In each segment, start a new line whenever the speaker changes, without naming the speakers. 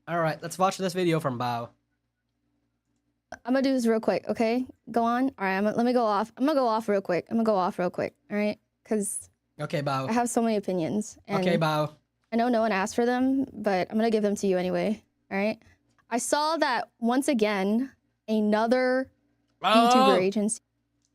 All right, let's watch this video from Bao.
I'm gonna do this real quick, okay? Go on. All right, let me go off. I'm gonna go off real quick. All right? Because
Okay,
I
Bao.
have so many opinions. And
Okay, Bao.
I know no one asked for them, but I'm gonna give them to you anyway. All right? I saw that once again, another Vtuber
Oh,
agency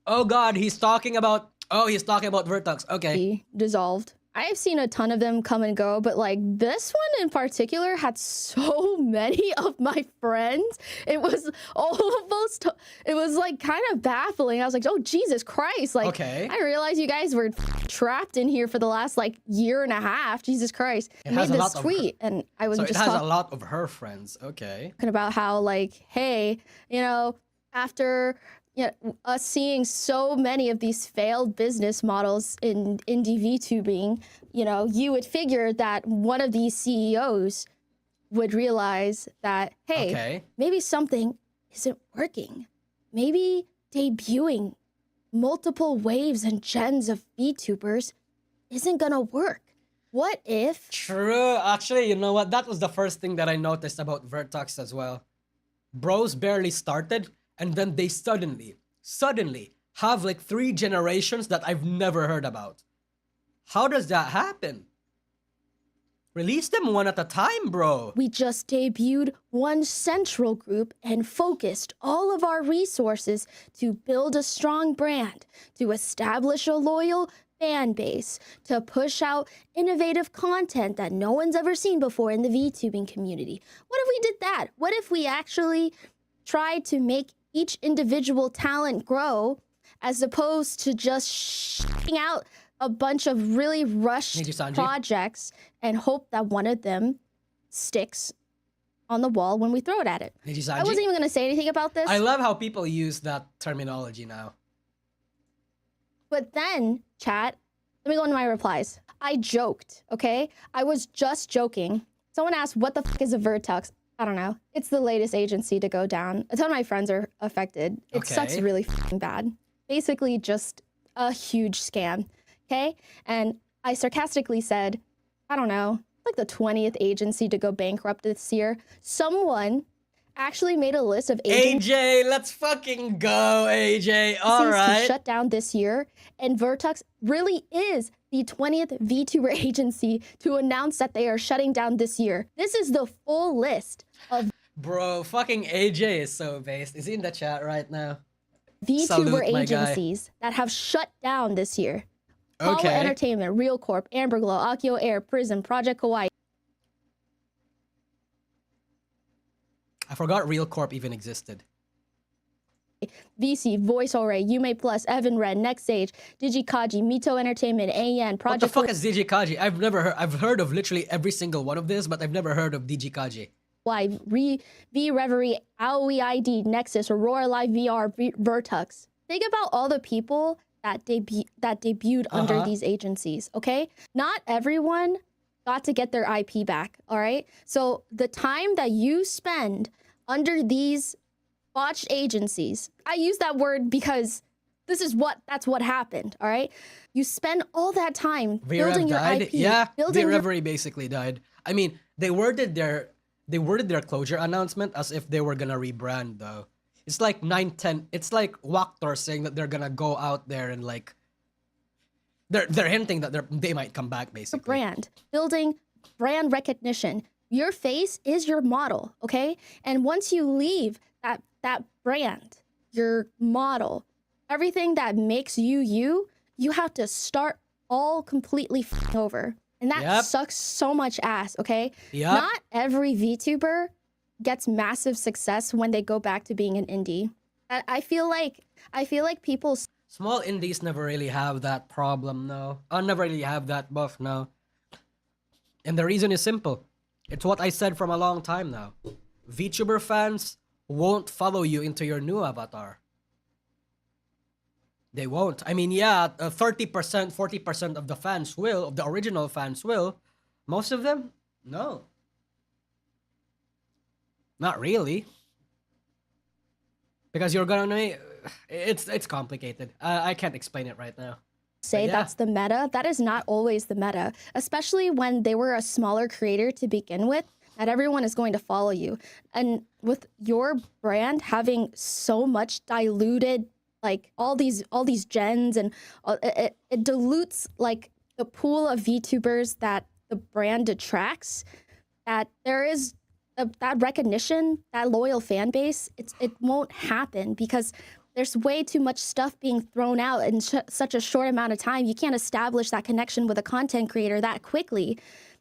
oh God, he's talking about. Oh, he's talking about Vertox. Okay.
dissolved. I have seen a ton of them come and go, but like this one in particular had so many of my friends. It was almost, it was like kind of baffling. I was like, oh, Jesus Christ. Like,
Okay.
I realized you guys were trapped in here for the last like year and a half. Jesus Christ.
It
I
has
made
a
this
lot of
tweet and I was
So it
just
has a
talking
lot of her friends. Okay.
about how like, hey, you know, after us seeing so many of these failed business models in indie VTubing, you would figure that one of these CEOs would realize that, hey,
Okay.
maybe something isn't working. Maybe debuting multiple waves and gens of VTubers isn't gonna work. What if?
True. Actually, you know what? That was the first thing that I noticed about Vertox as well. Bros barely started, and then they suddenly have like 3 generations that I've never heard about. How does that happen? Release them one at a time, bro.
We just debuted one central group and focused all of our resources to build a strong brand, to establish a loyal fan base, to push out innovative content that no one's ever seen before in the VTubing community. What if we did that? What if we actually tried to make each individual talent grow as opposed to just shitting out a bunch of really rushed
Nijisanji.
projects and hope that one of them sticks on the wall when we throw it at it?
Nijisanji.
I wasn't even going to say anything about this.
I love how people use that terminology now.
But then, chat, let me go into my replies. I joked, okay? I was just joking. Someone asked, what the fuck is a vertox? I don't know. It's the latest agency to go down. A ton of my friends are affected. It sucks really fucking bad. Basically just a huge scam, okay? And I sarcastically said, I don't know, like the 20th agency to go bankrupt this year. Someone actually made a list of agencies
AJ, let's fucking go, AJ. All right.
to shut down this year, and Vertox really is the 20th VTuber agency to announce that they are shutting down this year. This is the full list of
Bro, fucking AJ is so based. Is he in the chat right now?
VTuber
Salute, my guy.
agencies that have shut down this year. Paula
Okay.
Entertainment, Real Corp, Amber Glow, Akio Air, Prism, Project Kawaii.
I forgot Real Corp even existed.
VC, Voice Array, Yume Plus, Evan Red, Next Age, Digikaji, Mito Entertainment, AN,
What the
Project
fuck is Digikaji? I've heard of literally every single one of this, but I've never heard of Digikaji.
Live, V Reverie, AOE ID, Nexus, Aurora Live VR, Vertux. Think about all the people that debuted under these agencies, okay? Not everyone got to get their IP back, all right? So the time that you spend under these botched agencies, I use that word because that's what happened, all right? You spend all that time building your
died?
IP.
Yeah,
building
Reverie basically died. I mean, they worded their closure announcement as if they were gonna rebrand though. It's like 9-10. It's like Waktor saying that they're gonna go out there and like they're hinting that they might come back basically.
Brand, building brand recognition. Your face is your model, okay? And once you leave that brand, your model, everything that makes you have to start all completely over. And that sucks so much ass, okay? Not every VTuber gets massive success when they go back to being an indie. I feel like people...
Small indies never really have that problem, no. Never really have that buff, no. And the reason is simple. It's what I said from a long time now. VTuber fans won't follow you into your new avatar. They won't. I mean, yeah, 30%, 40% of the fans will, of the original fans will. Most of them, no. Not really. Because you're gonna... It's complicated. I can't explain it right now.
Say that's the meta. That is not always the meta, especially when they were a smaller creator to begin with. that everyone is going to follow you. And with your brand having so much diluted, like all these gens, and it dilutes like the pool of VTubers that the brand attracts, that there is that recognition, that loyal fan base, it won't happen because there's way too much stuff being thrown out in such a short amount of time. You can't establish that connection with a content creator that quickly,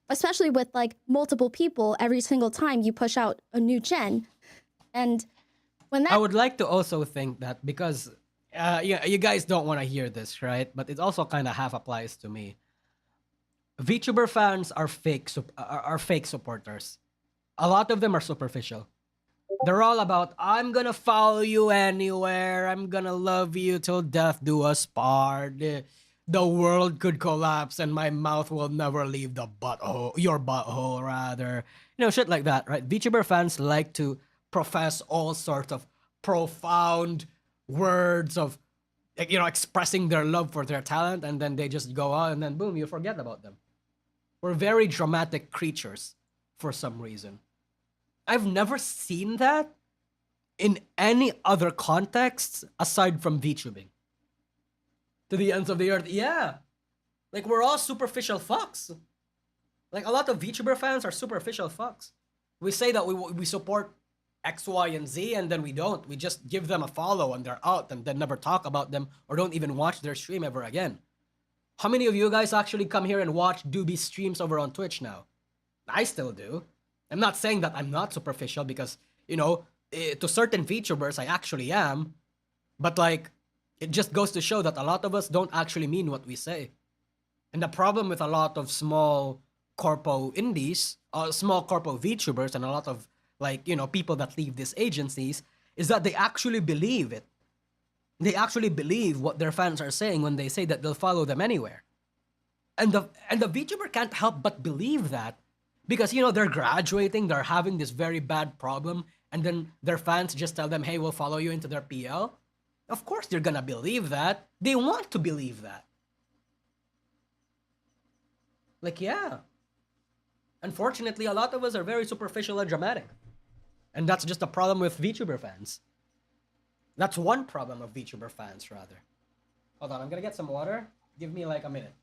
especially with like multiple people every single time you push out a new gen. And when that,
I would like to also think that because you guys don't want to hear this, right? But it also kind of half applies to me. VTuber fans are are fake supporters. A lot of them are superficial. They're all about, I'm gonna follow you anywhere. I'm gonna love you till death do us part. The world could collapse and my mouth will never leave the butthole, your butthole rather. You know, shit like that, right? VTuber fans like to profess all sorts of profound words of, like, you know, expressing their love for their talent, and then they just go out and then boom, you forget about them. We're very dramatic creatures for some reason. I've never seen that in any other contexts aside from VTubing. To the ends of the earth, yeah. Like, we're all superficial fucks. Like, a lot of VTuber fans are superficial fucks. We say that we support X, Y, and Z, and then we don't. We just give them a follow and they're out and then never talk about them or don't even watch their stream ever again. How many of you guys actually come here and watch Doobie streams over on Twitch now? I still do. I'm not saying that I'm not superficial because, you know, to certain VTubers, I actually am. But, like, it just goes to show that a lot of us don't actually mean what we say. And the problem with a lot of small corpo indies, small corpo VTubers, and a lot of, like, you know, people that leave these agencies is that they actually believe it. They actually believe what their fans are saying when they say that they'll follow them anywhere. And the VTuber can't help but believe that. Because, you know, they're graduating, they're having this very bad problem, and then their fans just tell them, hey, we'll follow you into their PL. Of course they're gonna believe that. They want to believe that. Like, yeah. Unfortunately, a lot of us are very superficial and dramatic. And that's just a problem with VTuber fans. That's one problem of VTuber fans, rather. Hold on, I'm gonna get some water. Give me like a minute.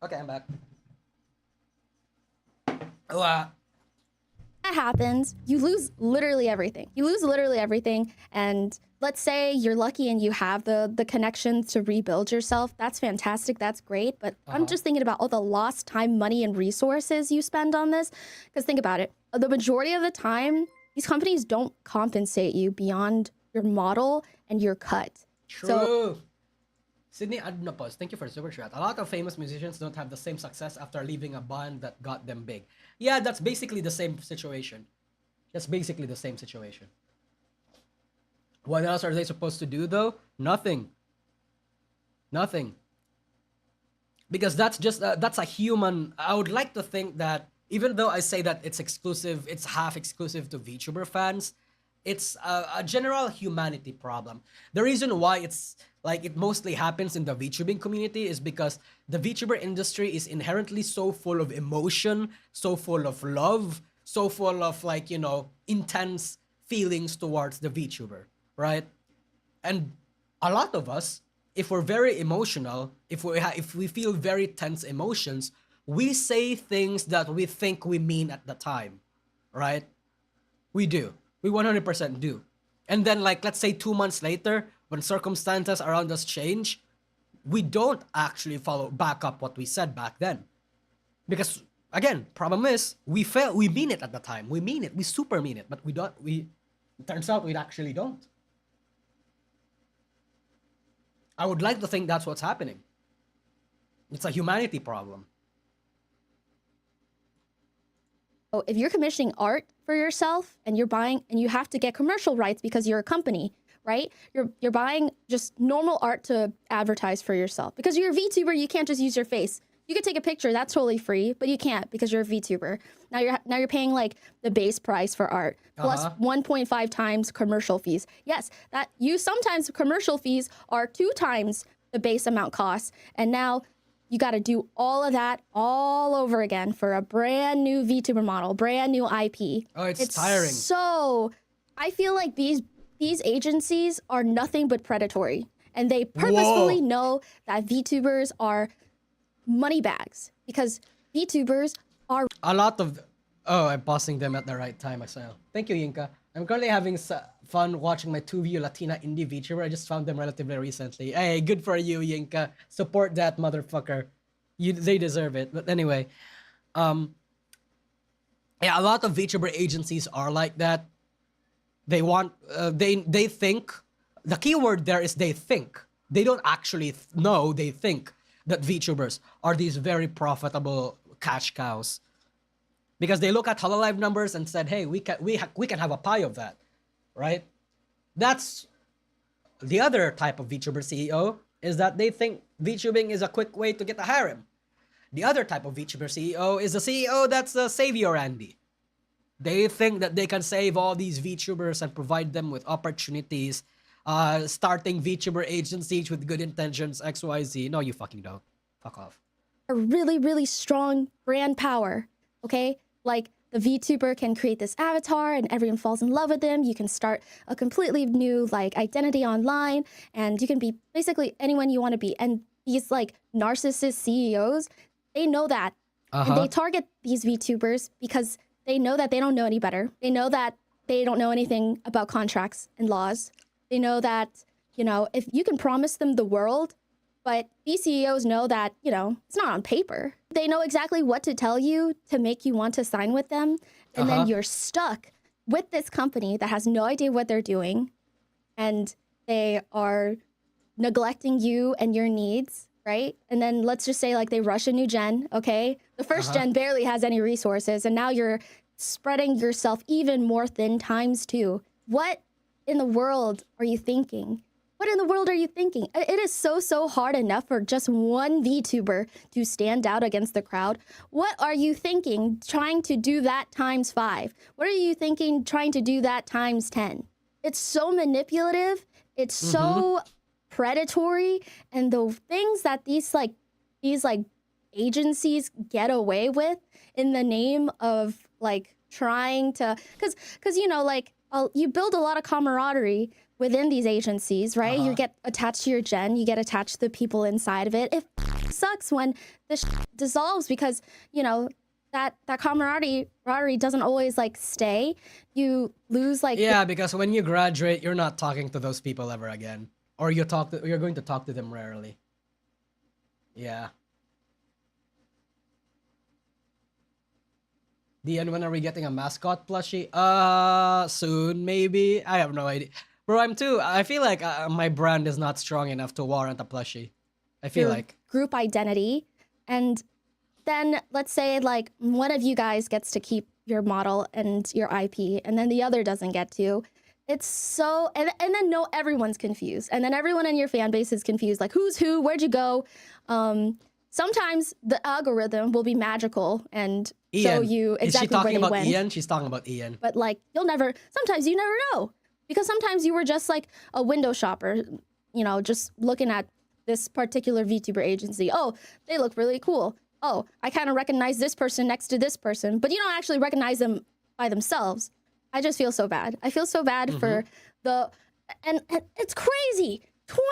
Okay, I'm back.
that happens, you lose literally everything. You lose literally everything. And let's say you're lucky and you have the connections to rebuild yourself. That's fantastic. That's great. But I'm just thinking about all the lost time, money, and resources you spend on this. Because think about it. The majority of the time, these companies don't compensate you beyond your model and your cut.
True.
So,
Sydney Adnopos, thank you for the super chat. A lot of famous musicians don't have the same success after leaving a band that got them big. Yeah, that's basically the same situation. That's basically the same situation. What else are they supposed to do though? Nothing. Nothing. Because that's just, that's a human, I would like to think that even though I say that it's exclusive, it's half exclusive to VTuber fans, it's a general humanity problem. The reason why it's like it mostly happens in the VTubing community is because the VTuber industry is inherently so full of emotion, so full of love, so full of, like, you know, intense feelings towards the VTuber, right? And a lot of us, if we're very emotional, if we feel very tense emotions, we say things that we think we mean at the time, right? We do. We 100% do. And then, like, let's say 2 months later, when circumstances around us change, we don't actually follow back up what we said back then. Because, again, problem is, we mean it at the time. We mean it. We super mean it. But it turns out we actually don't. I would like to think that's what's happening. It's a humanity problem.
if you're commissioning art for yourself and you're buying, and you have to get commercial rights because you're a company, right? You're buying just normal art to advertise for yourself. Because you're a VTuber, you can't just use your face. You could take a picture, that's totally free, but you can't because you're a VTuber. Now you're paying like the base price for art plus 1.5 times commercial fees. Yes, sometimes commercial fees are 2 times the base amount costs, and now you got to do all of that all over again for a brand new VTuber model, brand new IP.
Oh, it's tiring.
So I feel like these agencies are nothing but predatory, and they purposefully know that VTubers are money bags because VTubers are
a lot of. Oh, I'm pausing them at the right time as well. Thank you, Yinka. I'm currently having fun watching my 2 Latina indie VTuber. I just found them relatively recently. Hey, good for you, Yinka. Support that motherfucker. They deserve it. But anyway, yeah, a lot of VTuber agencies are like that. They want, they think. The keyword there is they think. They don't actually know. They think that VTubers are these very profitable cash cows. Because they look at Hololive numbers and said, hey, we can have a pie of that, right? That's the other type of VTuber CEO, is that they think VTubing is a quick way to get a harem. The other type of VTuber CEO is the CEO that's a savior Andy. They think that they can save all these VTubers and provide them with opportunities, starting VTuber agencies with good intentions, XYZ. No, you fucking don't. Fuck off.
a really, really strong brand power, okay? Like, the VTuber can create this avatar and everyone falls in love with them. You can start a completely new, like, identity online, and you can be basically anyone you want to be. And these, like, narcissist CEOs, they know that. And they target these VTubers because they know that they don't know any better. They know that they don't know anything about contracts and laws. They know that, you know, if you can promise them the world, but these CEOs know that, you know, it's not on paper. They know exactly what to tell you to make you want to sign with them. And then you're stuck with this company that has no idea what they're doing. And they are neglecting you and your needs, right? And then let's just say, like, they rush a new gen, okay? The first gen barely has any resources, and now you're spreading yourself even more thin times two. What in the world are you thinking? What in the world are you thinking? It is so hard enough for just one VTuber to stand out against the crowd. What are you thinking trying to do that times 5? What are you thinking trying to do that times 10? It's so manipulative. It's so predatory. And the things that these agencies get away with in the name of, like, trying to, because you know, like, you build a lot of camaraderie within these agencies, right? You get attached to your gen, you get attached to the people inside of it. It sucks when this dissolves because, you know, that camaraderie doesn't always, like, stay. You lose, like...
Yeah, because when you graduate, you're not talking to those people ever again. Or you're going to talk to them rarely. Yeah. Dian, when are we getting a mascot plushie? Soon, maybe? I have no idea. Bro, I feel like my brand is not strong enough to warrant a plushie. I feel like.
Group identity. And then let's say, like, one of you guys gets to keep your model and your IP, and then the other doesn't get to. It's so, and then no, everyone's confused. And then everyone in your fan base is confused. Like, who's who? Where'd you go? Sometimes the algorithm will be magical and show you exactly where they went. Is she talking
about Ian? She's talking about Ian.
But, like, sometimes you never know. Because sometimes you were just, like, a window shopper, you know, just looking at this particular VTuber agency. Oh, they look really cool. Oh, I kind of recognize this person next to this person. But you don't actually recognize them by themselves. I just feel so bad. I feel so bad for and it's crazy. 20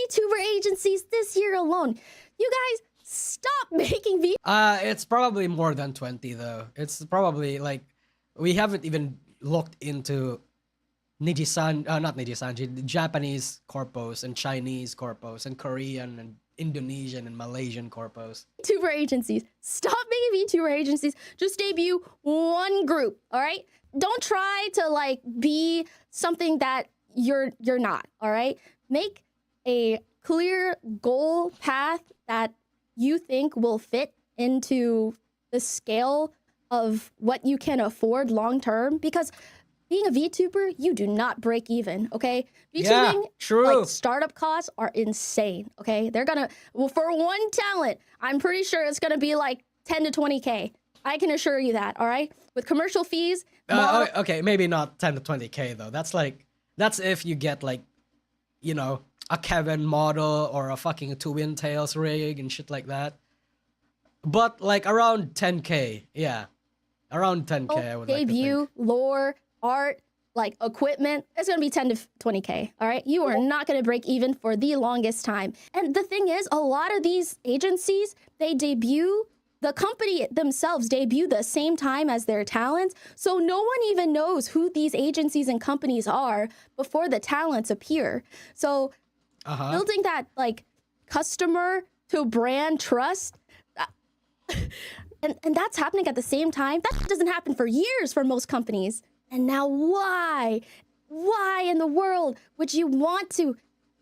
VTuber agencies this year alone. You guys, stop making
It's probably more than 20, though. It's probably, like, we haven't even looked into not Nijisanji, Japanese corpos and Chinese corpos and Korean and Indonesian and Malaysian corpos.
VTuber agencies. Stop making VTuber agencies. Just debut one group, all right? Don't try to, like, be something that you're not, all right? Make a clear goal path that you think will fit into the scale of what you can afford long term, because being a VTuber, you do not break even, okay?
Yeah,
VTubing,
true.
like, startup costs are insane, okay? They're gonna, well, for one talent, I'm pretty sure it's gonna be like 10 to 20K. I can assure you that, all right? With commercial fees,
Okay, maybe not 10 to 20K though. That's if you get like, you know, a Kevin model or a fucking twin tails rig and shit like that. But like around 10K, yeah. Around 10K, I would like to
debut,
think.
lore, art, like equipment, it's gonna be 10 to 20K, all right? You are not gonna break even for the longest time. And the thing is, a lot of these agencies, the company themselves debut the same time as their talents. So no one even knows who these agencies and companies are before the talents appear. So building that like customer to brand trust, and that's happening at the same time. That doesn't happen for years for most companies. And now why in the world would you want to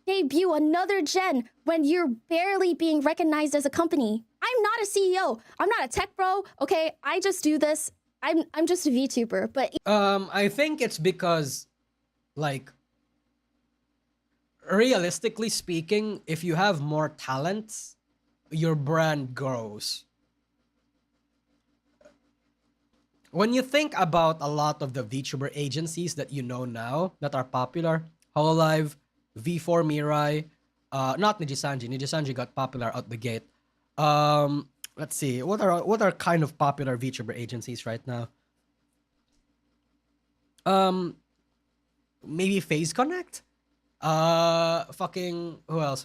debut another gen when you're barely being recognized as a company? I'm not a CEO. I'm not a tech bro. Okay, I just do this. I'm just a VTuber. But
I think it's because, like, realistically speaking, if you have more talents, your brand grows. When you think about a lot of the VTuber agencies that you know now that are popular, Hololive, V4 Mirai, not Nijisanji. Nijisanji got popular out the gate. Let's see. What are kind of popular VTuber agencies right now? Maybe Phase Connect? Fucking who else?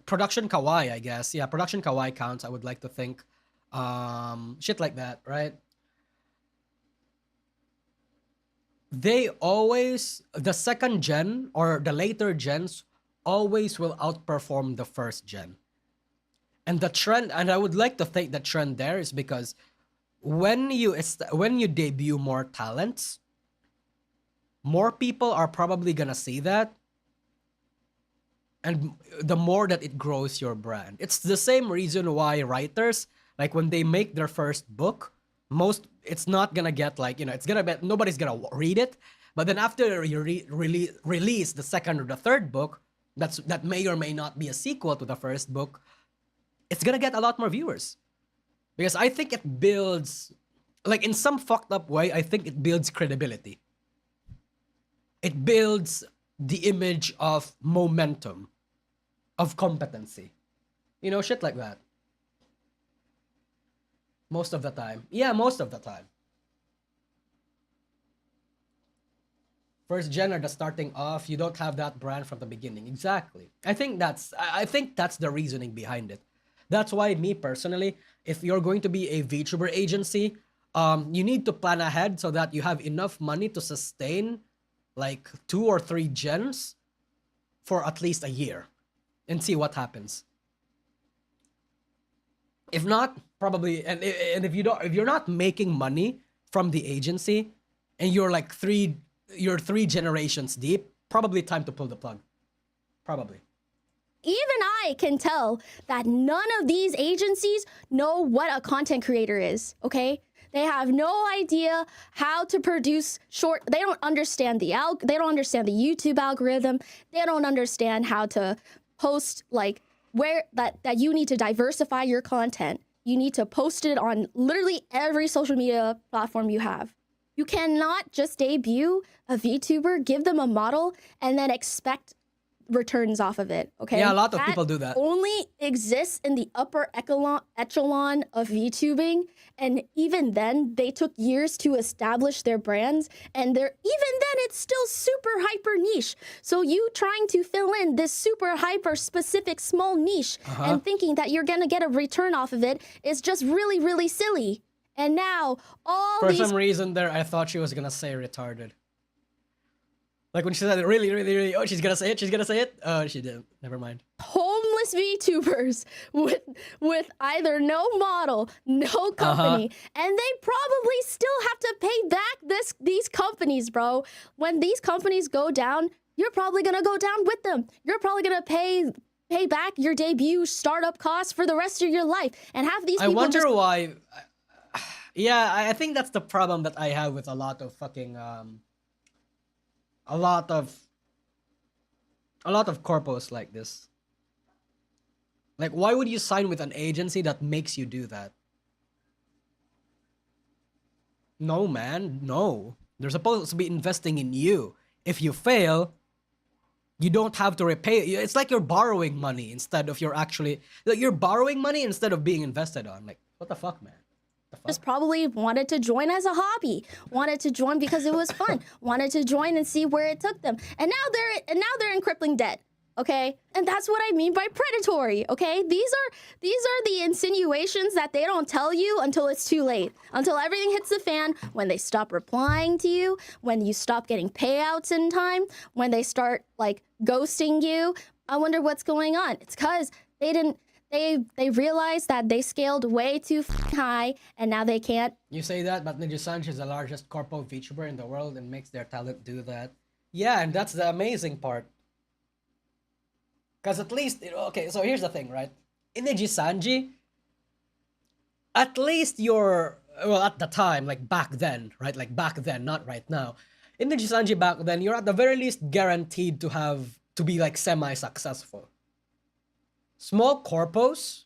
Production Kawaii, I guess. Yeah, Production Kawaii counts, I would like to think. Shit like that, right? They always, the second gen or the later gens always will outperform the first gen. And the trend, and I would like to think the trend there is because when you debut more talents, more people are probably gonna see that, and the more that it grows your brand. It's the same reason why writers, like when they make their first book, it's not gonna get like, you know, it's gonna be, nobody's gonna read it, but then after you release the second or the third book, that may or may not be a sequel to the first book, it's gonna get a lot more viewers. Because I think it builds, like in some fucked up way, I think it builds credibility. It builds the image of momentum, of competency. You know, shit like that. Most of the time. Yeah, most of the time. First gen are the starting off, you don't have that brand from the beginning. Exactly. I think that's the reasoning behind it. That's why me personally, if you're going to be a VTuber agency, you need to plan ahead so that you have enough money to sustain like 2 or 3 gens for at least a year and see what happens. If not, probably, and if you're not making money from the agency and you're like 3 generations deep, probably time to pull the plug. Probably.
Even I can tell that none of these agencies know what a content creator is, okay? They have no idea how to produce short. They don't understand the YouTube algorithm. They don't understand how to post, like, where that you need to diversify your content. You need to post it on literally every social media platform you have. You cannot just debut a VTuber, give them a model, and then expect returns off of it, okay?
Yeah, a lot of people do that.
Only exists in the upper echelon of VTubing, and even then, they took years to establish their brands, and even then, it's still super hyper niche. So you trying to fill in this super hyper specific small niche and thinking that you're gonna get a return off of it is just really, really silly. And now,
For some reason there, I thought she was gonna say retarded. Like when she said it, really, oh, she's gonna say it. Oh, she didn't. Never mind.
Homeless VTubers with either no model, no company, and they probably still have to pay back these companies, bro. When these companies go down, you're probably gonna go down with them. You're probably gonna pay back your debut startup costs for the rest of your life, and have these people.
I wonder why. Yeah, I think that's the problem that I have with a lot of fucking a lot of corpos like this. Like, why would you sign with an agency that makes you do that? No, man, no. They're supposed to be investing in you. If you fail, you don't have to repay. It's like you're borrowing money instead of you're actually like you're borrowing money instead of being invested on. Like, what the fuck, man? The fuck?
Just probably wanted to join as a hobby, wanted to join because it was fun, wanted to join and see where it took them, and now they're in crippling debt. Okay, and that's what I mean by predatory. Okay, these are the insinuations that they don't tell you until it's too late, until everything hits the fan, when they stop replying to you, when you stop getting payouts in time, when they start like ghosting you. I wonder what's going on. It's because they didn't. They realized that they scaled way too high, and now they can't.
You say that, but Nousagi is the largest corpo VTuber in the world and makes their talent do that. Yeah, and that's the amazing part. Because at least, okay, so here's the thing, right? In Sanji, at least you're, well, at the time, like back then, right? Like back then, not right now. In Sanji back then, you're at the very least guaranteed to be like semi-successful. Small corpos?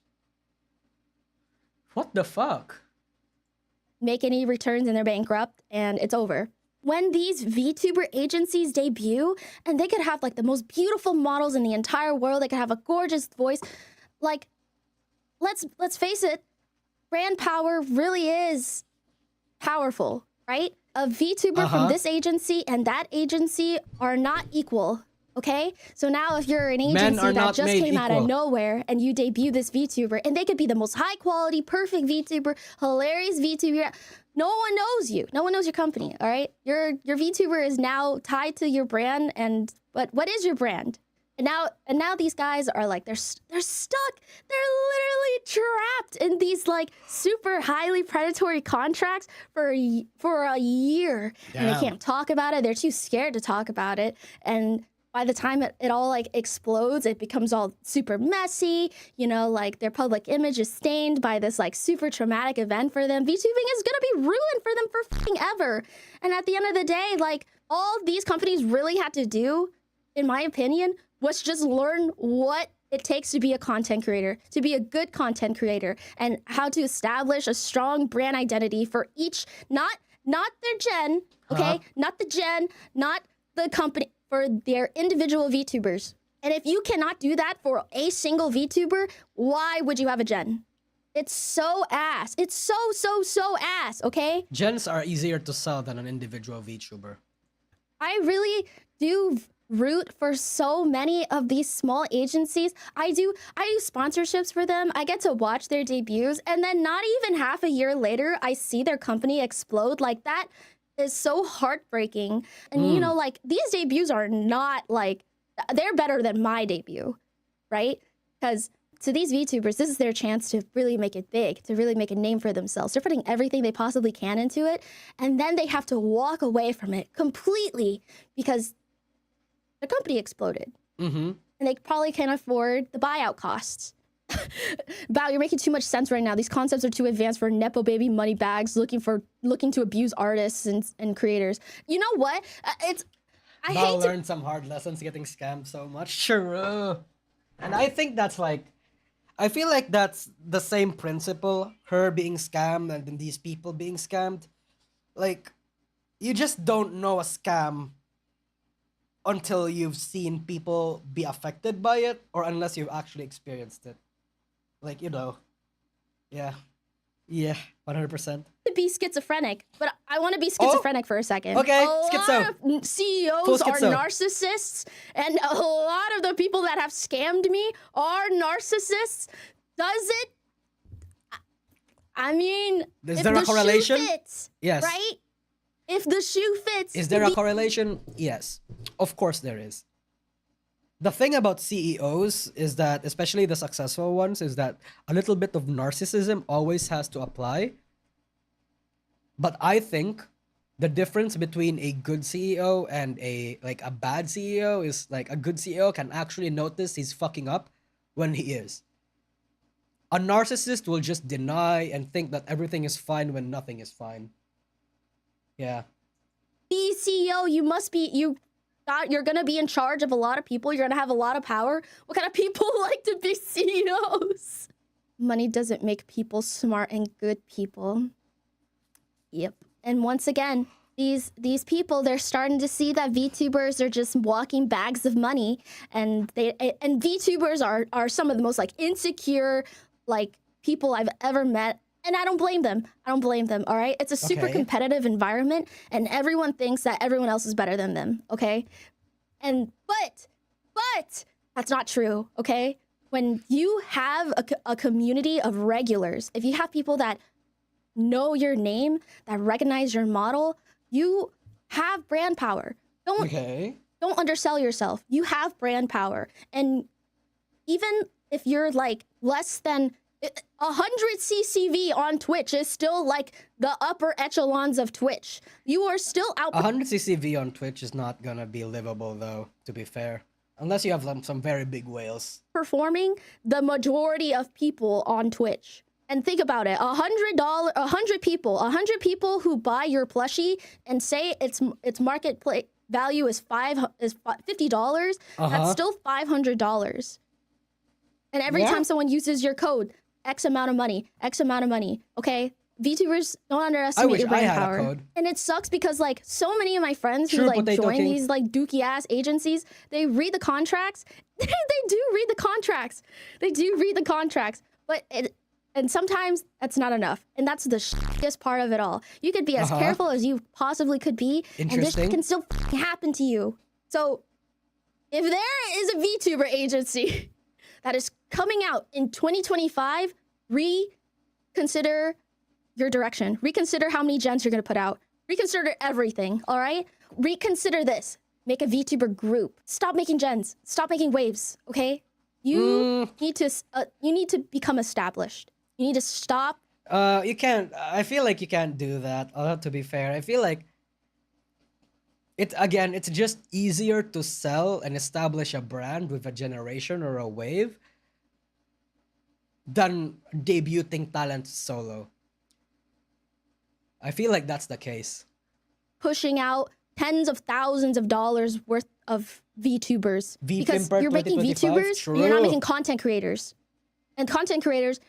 What the fuck?
Make any returns and they're bankrupt, and it's over. When these VTuber agencies debut, and they could have like the most beautiful models in the entire world, they could have a gorgeous voice. Like, let's face it, brand power really is powerful, right? A VTuber from this agency and that agency are not equal. Okay, so now if you're an agency that just came out of nowhere and you debut this VTuber, and they could be the most high quality, perfect VTuber, hilarious VTuber, no one knows you. No one knows your company. All right, your VTuber is now tied to your brand, and what is your brand? And now these guys are like they're stuck. They're literally trapped in these like super highly predatory contracts for a year, and they can't talk about it. They're too scared to talk about it, and by the time it all like explodes, it becomes all super messy. You know, like their public image is stained by this like super traumatic event for them. VTubing is gonna be ruined for them for fucking ever. And at the end of the day, like all these companies really had to do, in my opinion, was just learn what it takes to be a content creator, to be a good content creator, and how to establish a strong brand identity for each, not their gen, okay? Not the gen, not the company, for their individual VTubers. And if you cannot do that for a single VTuber, why would you have a gen? It's so ass. It's so ass, okay?
Gens are easier to sell than an individual VTuber.
I really do root for so many of these small agencies. I do sponsorships for them. I get to watch their debuts, and then not even half a year later, I see their company explode like that. Is so heartbreaking. And you know, like these debuts are not like, they're better than my debut, right? Because to these VTubers, this is their chance to really make it big, to really make a name for themselves. They're putting everything they possibly can into it, and then they have to walk away from it completely because the company exploded. And they probably can't afford the buyout costs. Bao, you're making too much sense right now. These concepts are too advanced for nepo baby money bags looking to abuse artists and creators. You know what?
Bao learned some hard lessons getting scammed so much. Sure. And I think that's like, I feel like that's the same principle. Her being scammed and then these people being scammed. Like, you just don't know a scam until you've seen people be affected by it, or unless you've actually experienced it. Like, you know, yeah, 100%.
To be schizophrenic, but I want to be schizophrenic for a second.
Okay,
a lot of CEOs are narcissists, and a lot of the people that have scammed me are narcissists. Does it? I mean,
is there a correlation?
Shoe fits,
yes.
Right? If the shoe fits.
Is there a correlation? Yes, of course there is. The thing about CEOs is that, especially the successful ones, is that a little bit of narcissism always has to apply. But I think the difference between a good CEO and a bad CEO is like a good CEO can actually notice he's fucking up when he is. A narcissist will just deny and think that everything is fine when nothing is fine. Yeah.
Be CEO, you're gonna be in charge of a lot of people. You're gonna have a lot of power. What kind of people like to be CEOs? Money doesn't make people smart and good people. Yep. And once again, these people, they're starting to see that VTubers are just walking bags of money, and VTubers are some of the most like insecure like people I've ever met. And I don't blame them. All right. It's a super competitive environment, and everyone thinks that everyone else is better than them. Okay. But that's not true. Okay. When you have a community of regulars, if you have people that know your name, that recognize your model, you have brand power. Don't undersell yourself. You have brand power. And even if you're like less than 100 CCV on Twitch is still like the upper echelons of Twitch. You are still out.
100 CCV on Twitch is not gonna be livable though, to be fair. Unless you have some very big whales.
Performing the majority of people on Twitch. And think about it, $100 people who buy your plushie and say its market value is $50, that's still $500. And every time someone uses your code, X amount of money, okay? VTubers, don't underestimate your brand power. A code. And it sucks because like so many of my friends who like join these like dookie ass agencies, they read the contracts. They do read the contracts. But and sometimes that's not enough. And that's the shittiest part of it all. You could be as careful as you possibly could be, and this can still happen to you. So if there is a Vtuber agency that is coming out in 2025, reconsider your direction. Reconsider how many gens you're gonna put out. Reconsider everything, all right? Reconsider this. Make a Vtuber group. Stop making gens. Stop making waves, okay? You need to become established. You need to stop.
You can't. I feel like you can't do that. To be fair, I feel like it's just easier to sell and establish a brand with a generation or a wave than debuting talent solo. I feel like that's the case.
Pushing out tens of thousands of dollars worth of VTubers. Because you're making VTubers, you're not making content creators. And content creators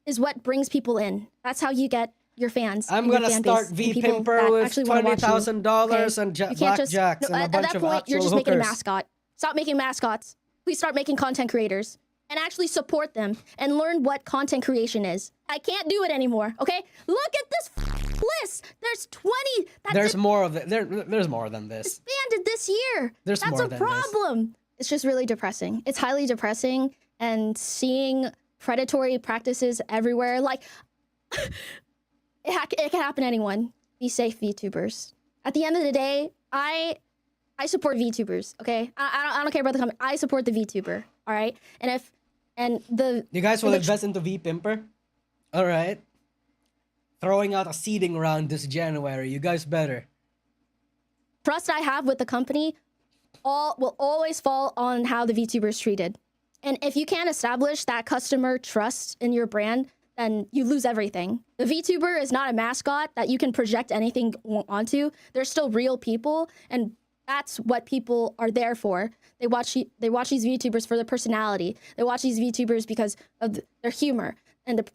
is what brings people in. That's how you get your fans.
I'm gonna start VPimper with $20,000 and blackjacks and a bunch of actual hookers. At that point, you're just making a mascot.
Stop making mascots. Please start making content creators. And actually support them and learn what content creation is. I can't do it anymore, okay? Look at this list. There's 20.
There's more of it. There's more than this.
Expanded this year.
That's more than
problem. This. It's just really depressing. It's highly depressing, and seeing predatory practices everywhere. Like, it can happen to anyone. Be safe, VTubers. At the end of the day, I support VTubers, okay? I don't care about the company. I support the VTuber, all right?
You guys will invest into VPimper? All right. Throwing out a seeding round this January. You guys better.
Trust I have with the company will always fall on how the VTuber is treated. And if you can't establish that customer trust in your brand, then you lose everything. The VTuber is not a mascot that you can project anything onto. They're still real people, and that's what people are there for. They watch these VTubers for their personality. They watch these VTubers because of their humor and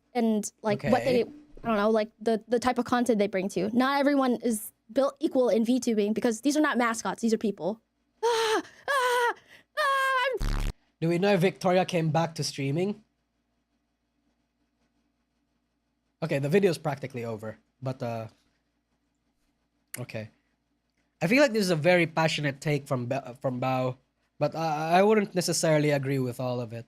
what they, I don't know, like the type of content they bring to you. Not everyone is built equal in VTubing because these are not mascots. These are people.
Do we know if Victoria came back to streaming? Okay, the video's practically over, but okay. I feel like this is a very passionate take from Bao, but I wouldn't necessarily agree with all of it.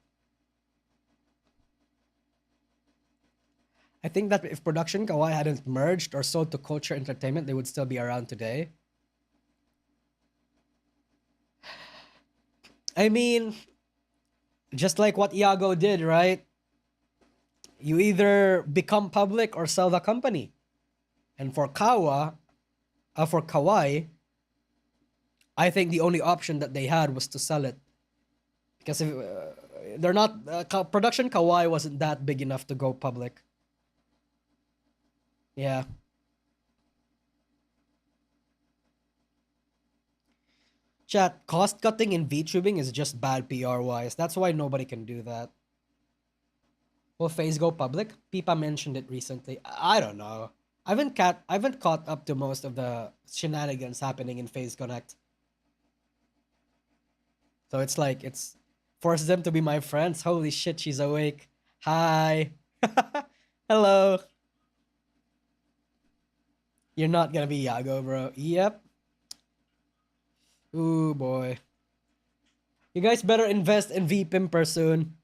I think that if Production Kawaii hadn't merged or sold to Culture Entertainment, they would still be around today. I mean, just like what Iago did, right? You either become public or sell the company. And for Kawaii, I think the only option that they had was to sell it. Because they're not production kawaii wasn't that big enough to go public. Yeah. Chat, cost cutting in VTubing is just bad PR wise. That's why nobody can do that. Will Phase go public? Pipa mentioned it recently. I don't know. I haven't caught up to most of the shenanigans happening in Phase Connect. So it's like it's forces them to be my friends. Holy shit, she's awake. Hi. Hello. You're not gonna be Yago, bro. Yep. Ooh boy. You guys better invest in VPimper soon.